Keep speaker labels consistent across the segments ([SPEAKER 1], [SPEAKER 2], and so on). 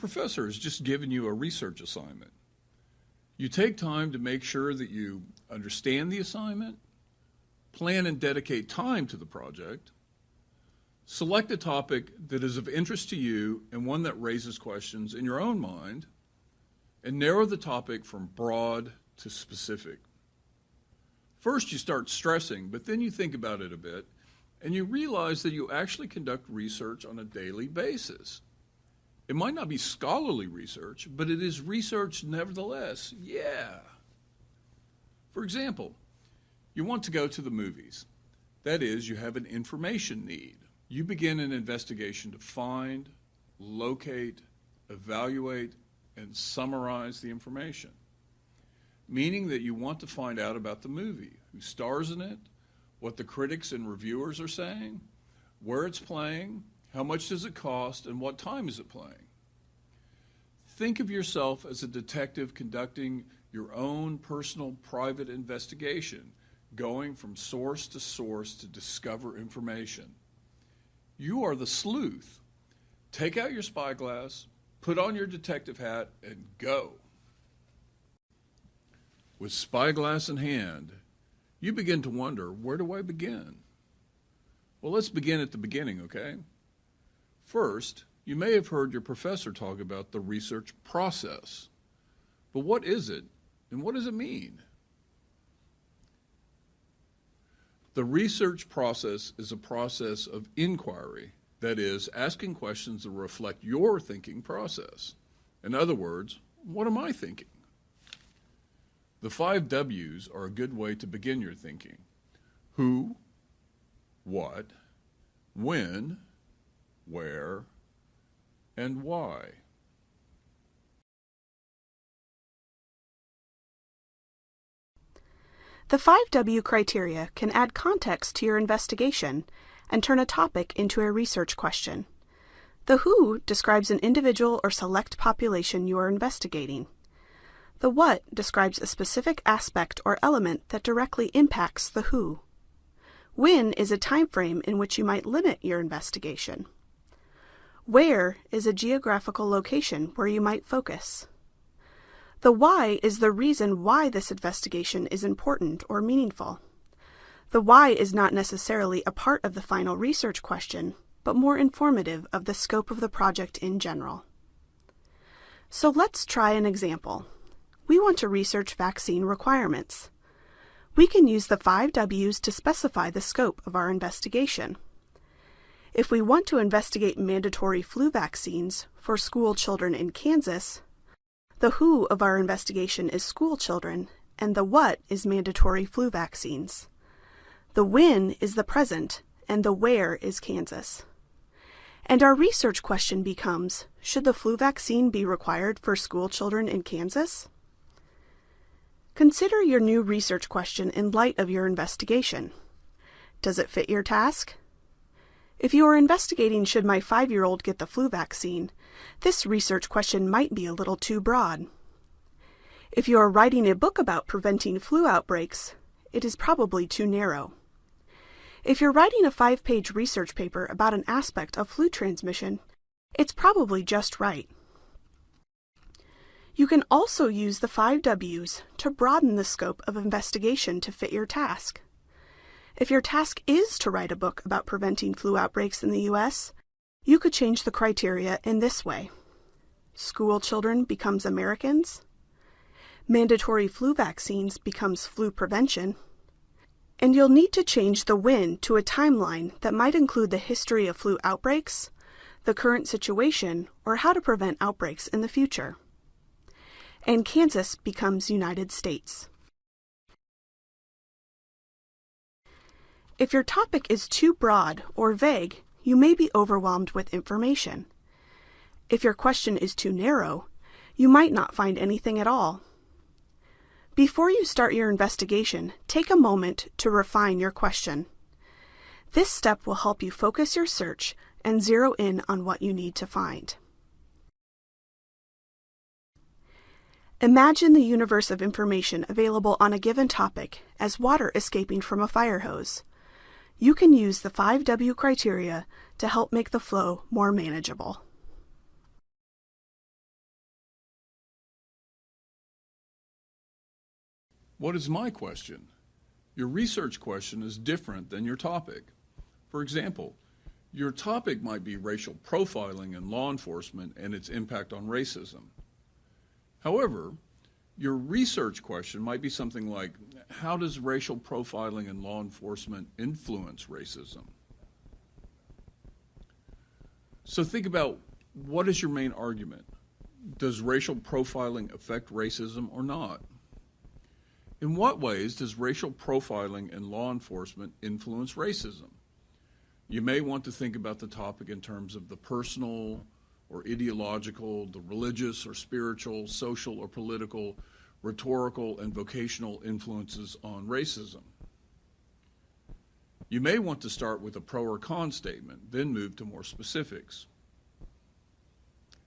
[SPEAKER 1] professor has just given you a research assignment. You take time to make sure that you understand the assignment, plan and dedicate time to the project, select a topic that is of interest to you and one that raises questions in your own mind, and narrow the topic from broad to specific. First, you start stressing, but then you think about it a bit, and you realize that you actually conduct research on a daily basis. It might not be scholarly research, but it is research nevertheless. Yeah. For example, you want to go to the movies. That is, you have an information need. You begin an investigation to find, locate, evaluate, and summarize the information, meaning that you want to find out about the movie, who stars in it, what the critics and reviewers are saying, where it's playing, how much does it cost, and what time is it playing. Think of yourself as a detective conducting your own personal private investigation, going from source to discover information. You are the sleuth. Take out your spyglass, put on your detective hat, and go. With spyglass in hand, you begin to wonder, where do I begin? Well, let's begin at the beginning, okay? First, you may have heard your professor talk about the research process. But what is it, and what does it mean? The research process is a process of inquiry, that is, asking questions that reflect your thinking process. In other words, what am I thinking? The 5 W's are a good way to begin your thinking. Who, what, when, where, and why.
[SPEAKER 2] The 5W criteria can add context to your investigation and turn a topic into a research question. The who describes an individual or select population you are investigating. The what describes a specific aspect or element that directly impacts the who. When is a time frame in which you might limit your investigation. Where is a geographical location where you might focus. The why is the reason why this investigation is important or meaningful. The why is not necessarily a part of the final research question, but more informative of the scope of the project in general. So let's try an example. We want to research vaccine requirements. We can use the 5 W's to specify the scope of our investigation. If we want to investigate mandatory flu vaccines for school children in Kansas, the who of our investigation is school children, and the what is mandatory flu vaccines. The when is the present, and the where is Kansas. And our research question becomes, should the flu vaccine be required for school children in Kansas? Consider your new research question in light of your investigation. Does it fit your task? If you are investigating should my 5-year-old get the flu vaccine, this research question might be a little too broad. If you are writing a book about preventing flu outbreaks, it is probably too narrow. If you're writing a 5-page research paper about an aspect of flu transmission, it's probably just right. You can also use the 5 W's to broaden the scope of investigation to fit your task. If your task is to write a book about preventing flu outbreaks in the U.S., you could change the criteria in this way. School children becomes Americans. Mandatory flu vaccines becomes flu prevention. And you'll need to change the when to a timeline that might include the history of flu outbreaks, the current situation, or how to prevent outbreaks in the future. And Kansas becomes United States. If your topic is too broad or vague, you may be overwhelmed with information. If your question is too narrow, you might not find anything at all. Before you start your investigation, take a moment to refine your question. This step will help you focus your search and zero in on what you need to find. Imagine the universe of information available on a given topic as water escaping from a fire hose. You can use the 5W criteria to help make the flow more manageable.
[SPEAKER 1] What is my question? Your research question is different than your topic. For example, your topic might be racial profiling in law enforcement and its impact on racism. However, your research question might be something like, how does racial profiling in law enforcement influence racism? So think about, what is your main argument? Does racial profiling affect racism or not? In what ways does racial profiling in law enforcement influence racism? You may want to think about the topic in terms of the personal or ideological, the religious or spiritual, social or political, rhetorical and vocational influences on racism. You may want to start with a pro or con statement, then move to more specifics.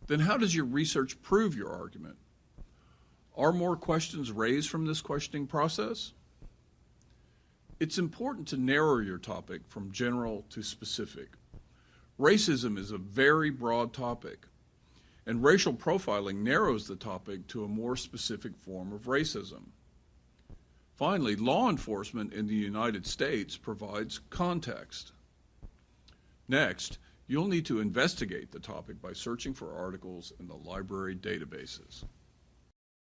[SPEAKER 1] Then how does your research prove your argument? Are more questions raised from this questioning process? It's important to narrow your topic from general to specific. Racism is a very broad topic, and racial profiling narrows the topic to a more specific form of racism. Finally, law enforcement in the United States provides context. Next, you'll need to investigate the topic by searching for articles in the library databases.